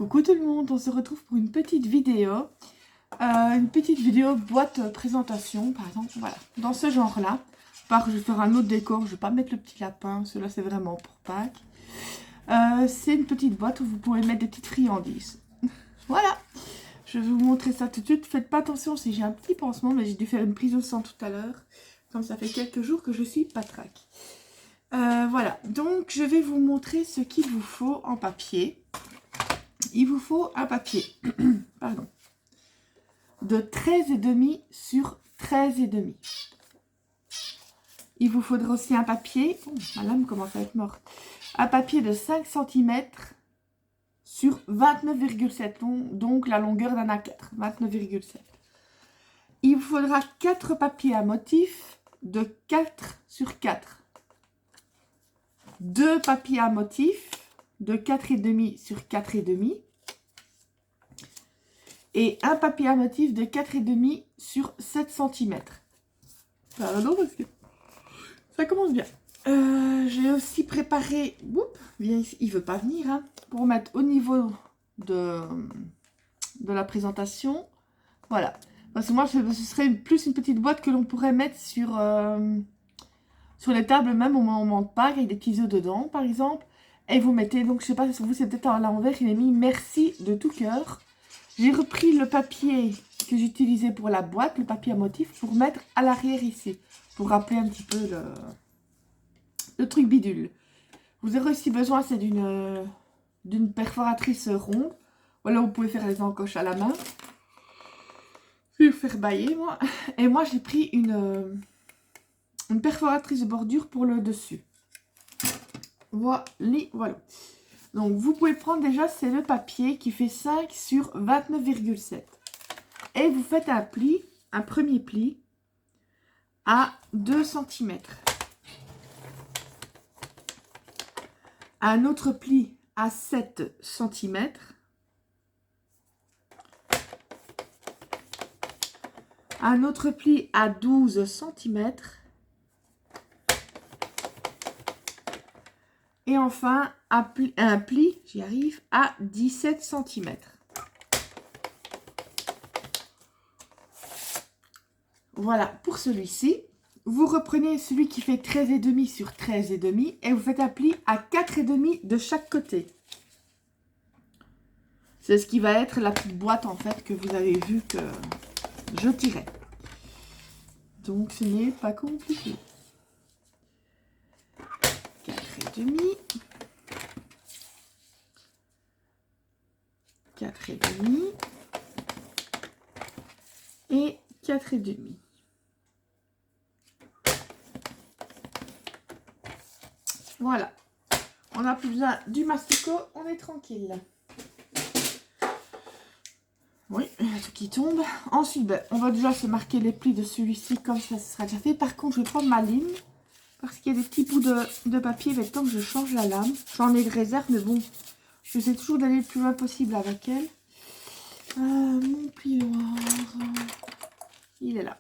Coucou tout le monde, on se retrouve pour une petite vidéo. Boîte présentation, par exemple, voilà, dans ce genre-là. Je vais faire un autre décor, je vais pas mettre le petit lapin, celui-là c'est vraiment pour Pâques. C'est une petite boîte où vous pouvez mettre des petites friandises. Voilà, je vais vous montrer ça tout de suite. Faites pas attention si j'ai un petit pansement, mais j'ai dû faire une prise au sang tout à l'heure. Comme ça fait quelques jours que je suis patraque. Voilà, donc je vais vous montrer ce qu'il vous faut en papier. Il vous faut un papier pardon, de 13,5 sur 13,5. Il vous faudra aussi un papier, ma lame commence à être morte, un papier de 5 cm sur 29,7, donc la longueur d'un A4, 29,7. Il vous faudra 4 papiers à motif de 4 sur 4. 2 papiers à motif de 4,5 sur 4,5. Et un papier à motif de 4,5 sur 7 cm. Pardon, parce que ça commence bien. J'ai aussi préparé... Viens ici, il veut pas venir, hein, pour mettre au niveau de la présentation. Voilà. Parce que moi, ce serait plus une petite boîte que l'on pourrait mettre sur les tables, même au moment de Pâques, avec des petits œufs dedans, par exemple. Et vous mettez, donc je sais pas si vous, c'est peut-être à l'envers, il est mis merci de tout cœur. J'ai repris le papier que j'utilisais pour la boîte, le papier à motif, pour mettre à l'arrière ici. Pour rappeler un petit peu le truc bidule. Vous aurez aussi besoin, c'est d'une perforatrice ronde. Voilà, vous pouvez faire les encoches à la main. Je vais vous faire bailler, moi. Et moi, j'ai pris une perforatrice de bordure pour le dessus. Voilà. Donc, vous pouvez prendre déjà, c'est le papier qui fait 5 sur 29,7. Et vous faites un premier pli à 2 cm. Un autre pli à 7 cm. Un autre pli à 12 cm. Et enfin, un pli, j'y arrive, à 17 cm. Voilà, pour celui-ci, vous reprenez celui qui fait 13,5 sur 13,5 et vous faites un pli à 4,5 de chaque côté. C'est ce qui va être la petite boîte, en fait, que vous avez vu que je tirais. Donc, ce n'est pas compliqué. 4,5. 4,5 et 4,5. Voilà. On n'a plus besoin du masticot, on est tranquille. Oui, il y a tout qui tombe. Ensuite, on va déjà se marquer les plis de celui-ci, comme ça, ce sera déjà fait. Par contre, je vais prendre ma lime, parce qu'il y a des petits bouts de papier, mais tant que je change la lame. J'en ai de réserve, mais bon, j'essaie toujours d'aller le plus loin possible avec elle. Mon plioir, il est là.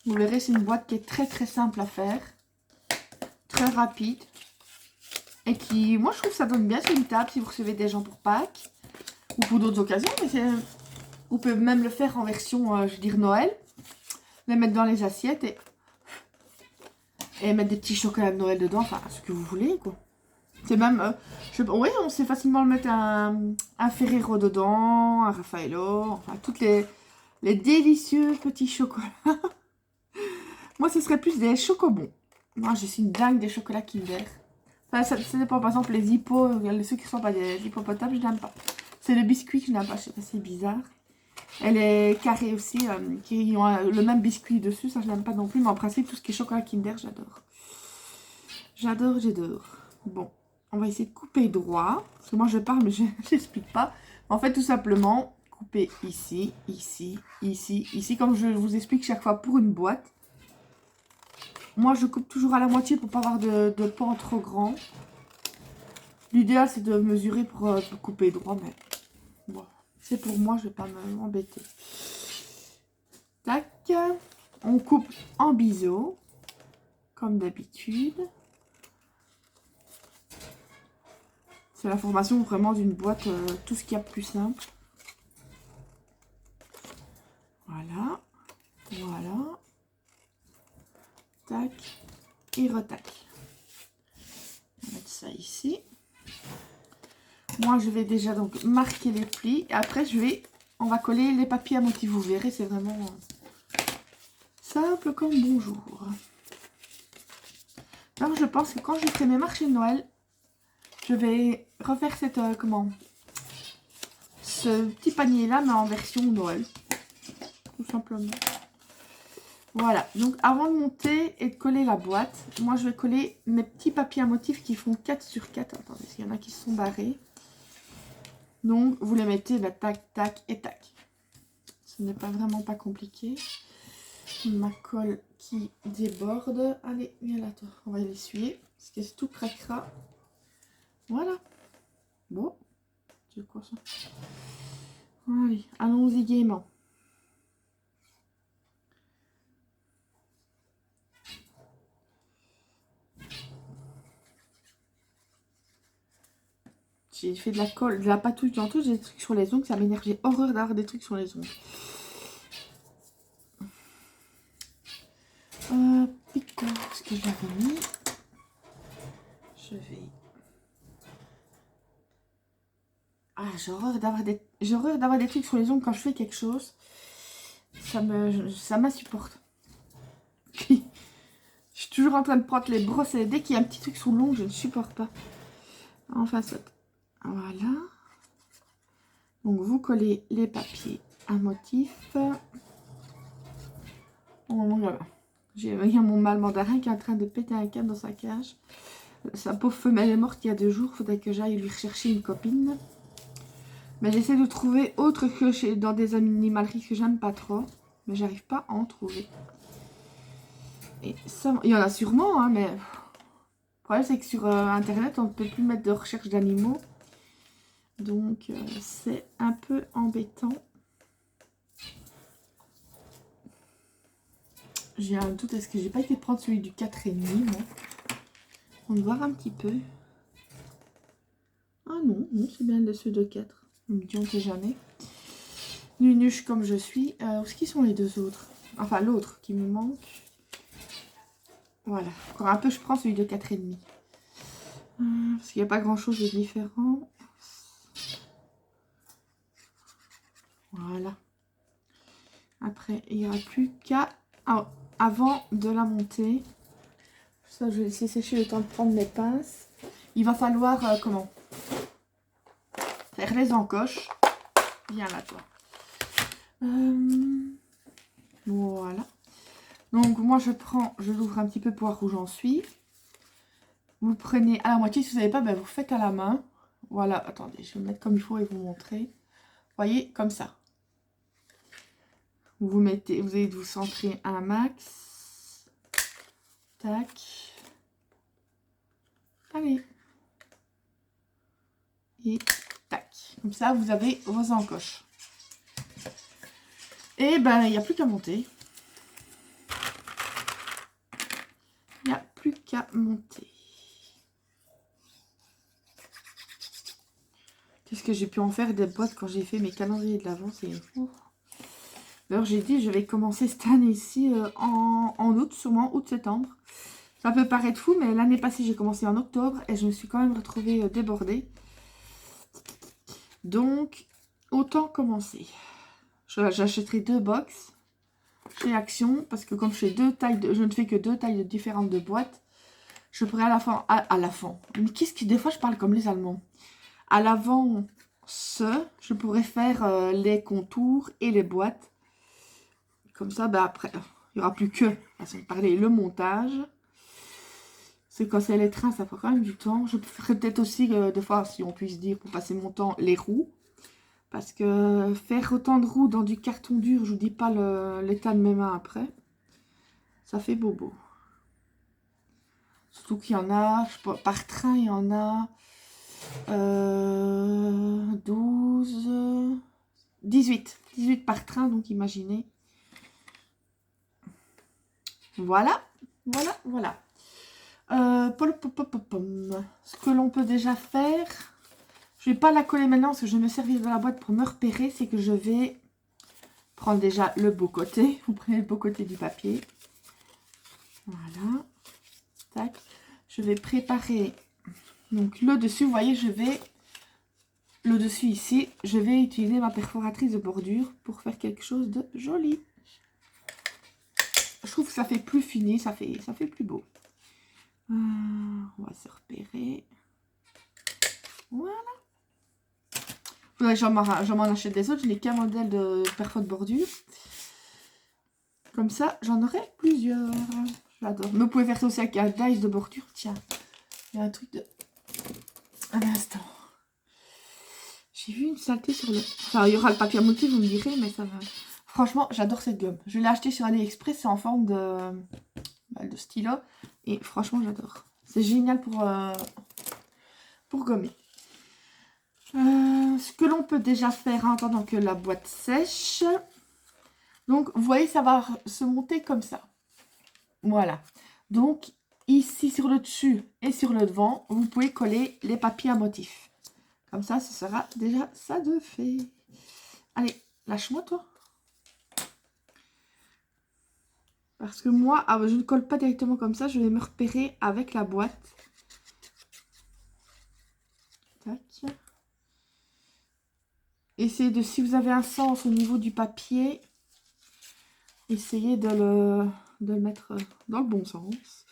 Vous verrez, c'est une boîte qui est très très simple à faire, très rapide, et qui, moi je trouve que ça donne bien sur une table si vous recevez des gens pour Pâques, ou pour d'autres occasions, mais vous pouvez même le faire en version, je veux dire, Noël, les mettre dans les assiettes et mettre des petits chocolats de Noël dedans, enfin ce que vous voulez, quoi. C'est même, oui, on sait facilement le mettre un Ferrero dedans, un Raffaello, enfin toutes les délicieux petits chocolats. Moi, ce serait plus des chocobons. Moi, je suis une dingue des chocolats Kinder. Enfin, ça dépend, par exemple, les hippos, ceux qui ne sont pas des hippopotames, je n'aime pas. C'est le biscuit que je n'aime pas, je sais pas, c'est bizarre. Et les carrés aussi, qui ont le même biscuit dessus, ça je n'aime pas non plus. Mais en principe, tout ce qui est chocolat Kinder, j'adore. J'adore. Bon, on va essayer de couper droit. Parce que moi, je parle, mais je n'explique pas. En fait, tout simplement, couper ici, ici, ici, ici. Comme je vous explique chaque fois pour une boîte. Moi, je coupe toujours à la moitié pour ne pas avoir de pan trop grand. L'idéal, c'est de mesurer pour couper droit, mais bon, c'est pour moi, je ne vais pas m'embêter. Tac. On coupe en biseau, comme d'habitude. C'est la formation vraiment d'une boîte, tout ce qu'il y a de plus simple. Voilà. Voilà. Tac. Et retac. On va mettre ça ici. Moi, je vais déjà donc marquer les plis. Et après, on va coller les papiers à motif. Vous verrez, c'est vraiment simple comme bonjour. Alors, je pense que quand je ferai mes marchés de Noël, je vais refaire cette, ce petit panier-là, mais en version Noël. Tout simplement. Voilà. Donc, avant de monter et de coller la boîte, moi, je vais coller mes petits papiers à motif qui font 4 sur 4. Attendez, il y en a qui se sont barrés. Donc, vous les mettez, bah, tac, tac et tac. Ce n'est vraiment pas compliqué. Ma colle qui déborde. Allez, viens là, toi. On va l'essuyer. Parce que tout craquera. Voilà. Bon. C'est quoi ça? Allez, allons-y gaiement. J'ai fait de la colle, de la patouille dans tout, j'ai des trucs sur les ongles, ça m'énerve. J'ai horreur d'avoir des trucs sur les ongles. Piquant, ce que j'avais mis. Je vais... Ah, j'ai horreur d'avoir des trucs sur les ongles quand je fais quelque chose. Ça m'insupporte. Je suis toujours en train de prendre les brosses et dès qu'il y a un petit truc sous l'ongle, je ne supporte pas. Enfin, ça. Voilà. Donc, vous collez les papiers à motif. Oh là là. Il y a mon mâle mandarin qui est en train de péter un câble dans sa cage. Sa pauvre femelle est morte il y a 2 jours. Il faudrait que j'aille lui rechercher une copine. Mais j'essaie de trouver autre que dans des animaleries que j'aime pas trop. Mais j'arrive pas à en trouver. Et ça, il y en a sûrement, hein, mais... Le problème, c'est que sur Internet, on ne peut plus mettre de recherche d'animaux. Donc, c'est un peu embêtant. J'ai un doute, est-ce que j'ai pas été prendre celui du 4,5, moi? On va voir un petit peu. Ah non, non, c'est bien ceux de 4. On me dit, on ne sait jamais. Nunuche comme je suis. Où est-ce qu'ils sont les 2 autres? Enfin, l'autre qui me manque. Voilà. Encore un peu, je prends celui de 4,5. Parce qu'il n'y a pas grand-chose de différent. Voilà. Après, il n'y aura plus qu'à... avant de la monter. Ça, je vais laisser sécher le temps de prendre mes pinces. Il va falloir, faire les encoches. Viens là, toi. Voilà. Donc, moi, je l'ouvre un petit peu pour voir où j'en suis. Vous prenez à la moitié. Si vous ne savez pas, ben, vous faites à la main. Voilà. Attendez, je vais me mettre comme il faut et vous montrer. Vous voyez, comme ça. Vous mettez, vous allez vous centrer un max. Tac. Allez. Et tac. Comme ça, vous avez vos encoches. Et ben, il n'y a plus qu'à monter. Il n'y a plus qu'à monter. Qu'est-ce que j'ai pu en faire des boîtes quand j'ai fait mes calendriers de l'Avent, c'est fou. Alors j'ai dit, je vais commencer cette année-ci en août, sûrement août-septembre. Ça peut paraître fou, mais l'année passée, j'ai commencé en octobre et je me suis quand même retrouvée débordée. Donc, autant commencer. J'achèterai 2 box chez Action parce que comme je ne fais que 2 tailles différentes de boîtes, je pourrais à l'avant. Mais qu'est-ce que des fois je parle comme les Allemands. À l'avant, je pourrais faire les contours et les boîtes. Comme ça, bah après, il n'y aura plus que, façon de parler, le montage. C'est quand c'est les trains, ça prend quand même du temps. Je ferai peut-être aussi, des fois, si on puisse dire, pour passer mon temps, les roues. Parce que faire autant de roues dans du carton dur, je vous dis pas l'état de mes mains après. Ça fait bobo. Surtout qu'il y en a, par train, il y en a 12, 18. 18 par train, donc imaginez. Voilà, voilà. Ce que l'on peut déjà faire, Je vais pas la coller maintenant parce que je vais me servir de la boîte pour me repérer. C'est que je vais prendre déjà le beau côté. Vous prenez le beau côté du papier. Voilà. Tac. Je vais préparer donc le dessus. Vous voyez, je vais... Le dessus ici, je vais utiliser ma perforatrice de bordure pour faire quelque chose de joli. Je trouve que ça fait plus fini, ça fait plus beau. On va se repérer. Voilà. Faudrait que j'en m'en achète des autres. Je n'ai qu'un modèle de perfo de bordure. Comme ça, j'en aurai plusieurs. J'adore. Mais vous pouvez faire ça aussi avec un dice de bordure. Tiens, il y a un truc de... Un instant. J'ai vu une saleté sur le... Enfin, il y aura le papier à motif, vous me direz, mais ça va... Franchement, j'adore cette gomme. Je l'ai acheté sur AliExpress, c'est en forme de stylo. Et franchement, j'adore. C'est génial pour gommer. Ce que l'on peut déjà faire en attendant que la boîte sèche. Donc, vous voyez, ça va se monter comme ça. Voilà. Donc, ici, sur le dessus et sur le devant, vous pouvez coller les papiers à motif. Comme ça, ce sera déjà ça de fait. Allez, lâche-moi, toi. Parce que moi, je ne colle pas directement comme ça. Je vais me repérer avec la boîte. Tac. Essayez de, si vous avez un sens au niveau du papier, essayez de le mettre dans le bon sens.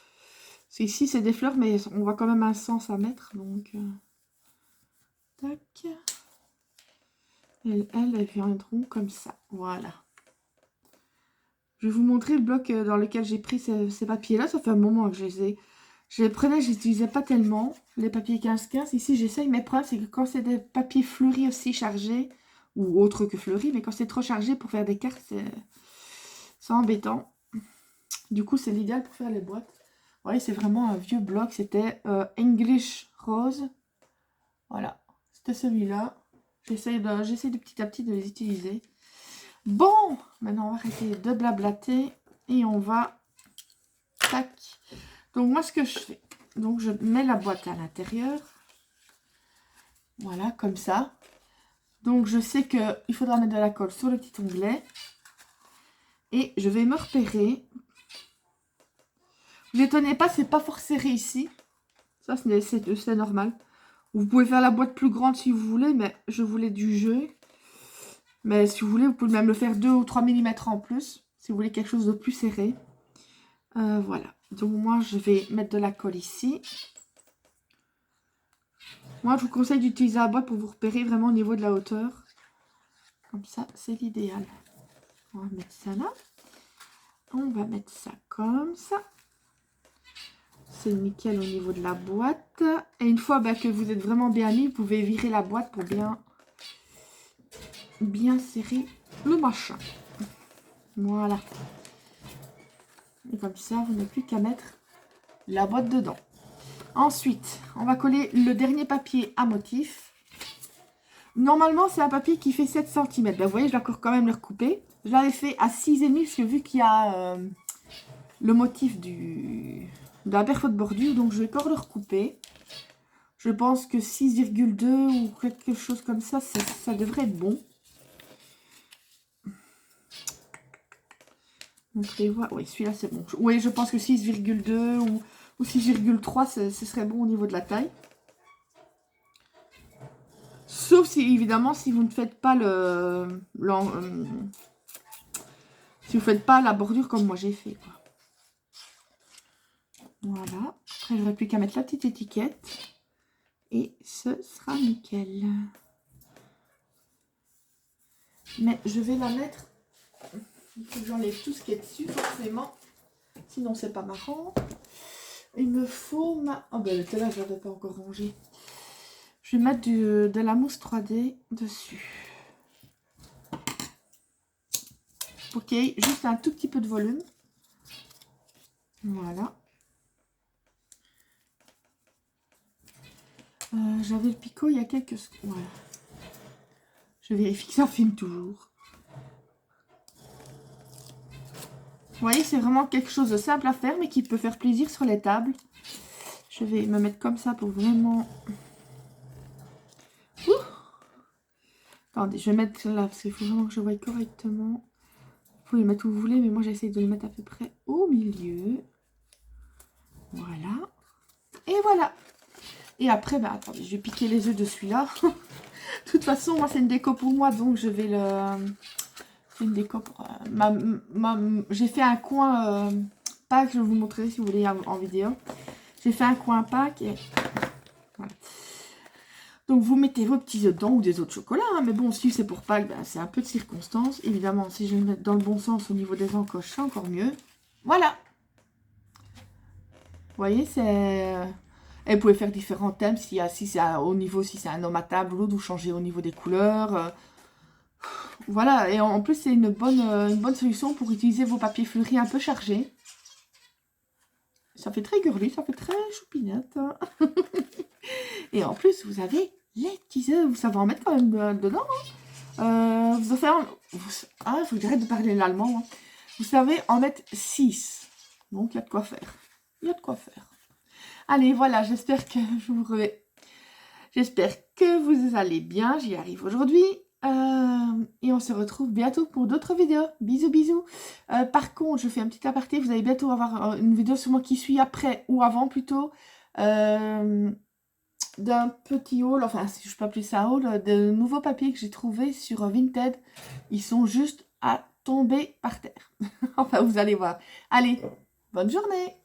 Parce qu'ici, c'est des fleurs, mais on voit quand même un sens à mettre. Donc, tac. Elles viendront comme ça. Voilà. Je vais vous montrer le bloc dans lequel j'ai pris ces papiers-là. Ça fait un moment que je les prenais, je les utilisais pas tellement. Les papiers 15-15. Ici, j'essaye. Mais le problème, c'est que quand c'est des papiers fleuris aussi chargés, ou autres que fleuris, mais quand c'est trop chargé pour faire des cartes, c'est embêtant. Du coup, c'est l'idéal pour faire les boîtes. Vous voyez, c'est vraiment un vieux bloc. C'était English Rose. Voilà. C'était celui-là. J'essaie de petit à petit de les utiliser. Bon, maintenant on va arrêter de blablater et on va... Tac. Donc moi ce que je fais, donc je mets la boîte à l'intérieur. Voilà, comme ça. Donc je sais qu'il faudra mettre de la colle sur le petit onglet. Et je vais me repérer. Ne vous étonnez pas, c'est pas fort serré ici. Ça c'est normal. Vous pouvez faire la boîte plus grande si vous voulez, mais je voulais du jeu. Mais si vous voulez, vous pouvez même le faire 2 ou 3 mm en plus. Si vous voulez quelque chose de plus serré. Voilà. Donc moi, je vais mettre de la colle ici. Moi, je vous conseille d'utiliser la boîte pour vous repérer vraiment au niveau de la hauteur. Comme ça, c'est l'idéal. On va mettre ça là. On va mettre ça comme ça. C'est nickel au niveau de la boîte. Et une fois que vous êtes vraiment bien mis, vous pouvez virer la boîte pour bien serrer le machin. Voilà. Et comme ça, vous n'avez plus qu'à mettre la boîte dedans. Ensuite, on va coller le dernier papier à motif. Normalement, c'est un papier qui fait 7 cm. Ben, vous voyez, je vais encore quand même le recouper. Je l'avais fait à 6,5 parce que vu qu'il y a le motif de la perfo de bordure, donc je vais encore le recouper. Je pense que 6,2 ou quelque chose comme ça, ça devrait être bon. Donc, oui, celui-là, c'est bon. Oui, je pense que 6,2 ou 6,3, ce serait bon au niveau de la taille. Sauf si, évidemment, si vous ne faites pas si vous faites pas la bordure comme moi j'ai fait, quoi. Voilà. Après, j'aurai plus qu'à mettre la petite étiquette. Et ce sera nickel. Mais je vais la mettre... Il faut que j'enlève tout ce qui est dessus, forcément. Sinon, c'est pas marrant. Il me faut ma... Oh ben, là, je l'avais pas encore rangé. Je vais mettre de la mousse 3D dessus. Ok, juste un tout petit peu de volume. Voilà. J'avais le picot il y a quelques secondes. Voilà. Je vérifie que ça filme toujours. Vous voyez, c'est vraiment quelque chose de simple à faire, mais qui peut faire plaisir sur les tables. Je vais me mettre comme ça pour vraiment... Ouh, Attendez, je vais mettre là, parce qu'il faut vraiment que je voie correctement. Vous pouvez le mettre où vous voulez, mais moi j'essaie de le mettre à peu près au milieu. Voilà. Et voilà. Et après, bah attendez, je vais piquer les œufs de celui-là. De toute façon, moi c'est une déco pour moi, donc je vais le... C'est une déco pour... J'ai fait un coin Pâques, je vais vous montrer si vous voulez en vidéo. J'ai fait un coin Pâques et... Voilà. Donc vous mettez vos petits œufs dedans ou des œufs de chocolat, hein, mais bon, si c'est pour Pâques, ben, c'est un peu de circonstance. Évidemment, si je vais le mettre dans le bon sens au niveau des encoches, c'est encore mieux. Voilà. Vous voyez, c'est... Et vous pouvez faire différents thèmes, si c'est au niveau, si c'est un homme à table ou l'autre, vous changez au niveau des couleurs. Voilà, et en plus, c'est une bonne solution pour utiliser vos papiers fleuris un peu chargés. Ça fait très girly, ça fait très choupinette. Et en plus, vous avez les petits œufs, vous savez en mettre quand même dedans. Hein. Vous savez il faut que j'arrête de parler l'allemand. Hein. Vous savez en mettre 6. Donc, il y a de quoi faire. Il y a de quoi faire. Allez, voilà, j'espère que vous allez bien. J'y arrive aujourd'hui. Et on se retrouve bientôt pour d'autres vidéos. Bisous, bisous. Par contre, je fais un petit aparté. Vous allez bientôt avoir une vidéo sur moi qui suit après ou avant plutôt. D'un petit haul, enfin si je peux appeler ça haul, de nouveaux papiers que j'ai trouvés sur Vinted. Ils sont juste à tomber par terre. Enfin, vous allez voir. Allez, bonne journée.